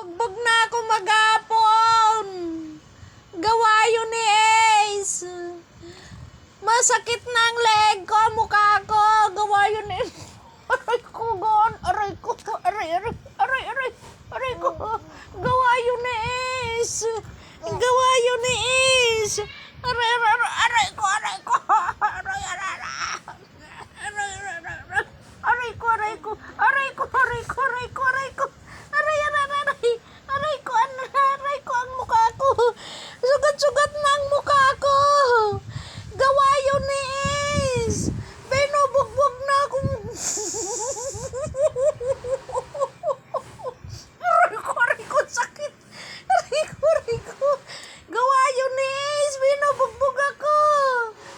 Binubugbog na ako magapon. Gawa yun ni Ace. Masakit na ang leg ko, mukha ko. Gawa yun ni Aray ko, gon. Aray ko. Aray ko. Gawa yun ni Ace. Gawa yun ni Ace. Aray ko. Aray ko ang mukha ko. Sugat-sugat na ang mukha ko. Gawa yun ni Ace. Binubugbog na akong... Aray ko, sakit. Aray ko. Gawa yun ni Ace. Binubugbog ako.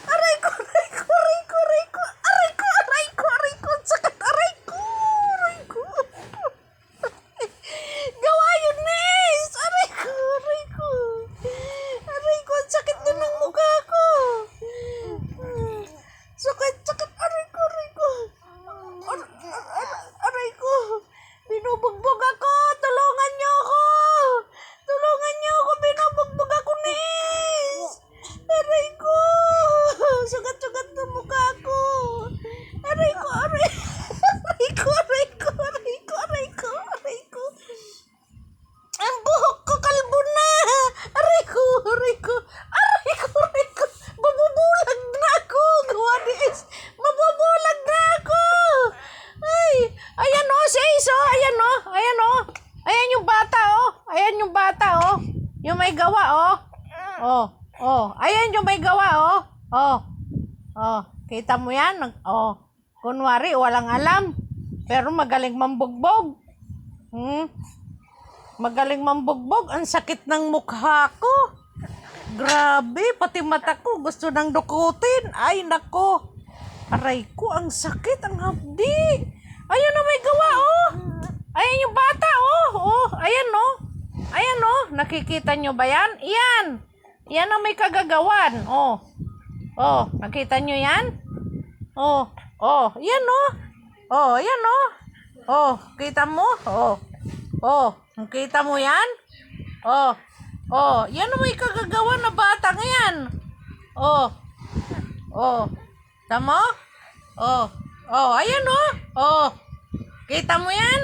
Aray ko. Sakit. Aray ko. Gawa yun ni Ace. Aray ko. Sakit din ng mukha ko. Sakit. Aray ko. Binubugbog ako. Tulungan niyo ako. Binubugbog ako ni Ace. Aray ko. Sugat-sugat ng mukha ko. Aray ko. Ang buhok ko kalbo na. Aray ko. Mabubulag na ako. Gawa ni Ace. Mabubulag na ako. Ay, ayan o, si Ace o. Ayan o. Ayan yung bata o. Yung may gawa o. Ayan yung may gawa o. Kita mo yan? Kunwari, walang alam. Pero magaling mambugbog. Magaling mambugbog. Ang sakit ng mukha ko. Grabe, pati mata ko gusto nang dukutin. Ay, nako. Aray ko, ang sakit, ang hapdi. Ayan na may gawa, Ayan yung bata, Ayan, nakikita nyo ba yan? Yan ang may kagagawan, nakita nyo yan? Yan, Ayan, kita mo? Nakita mo yan? Yan ang may kagagawa na bata ngayon. Tama? Ayan kita mo yan?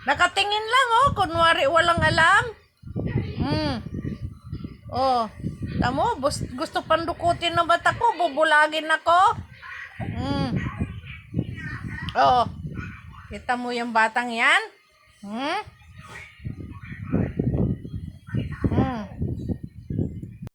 Nakatingin lang kunwari walang alam. Tamo, gusto pandukutin na bata ko, bubulagin ako. Kita mo yung batang yan?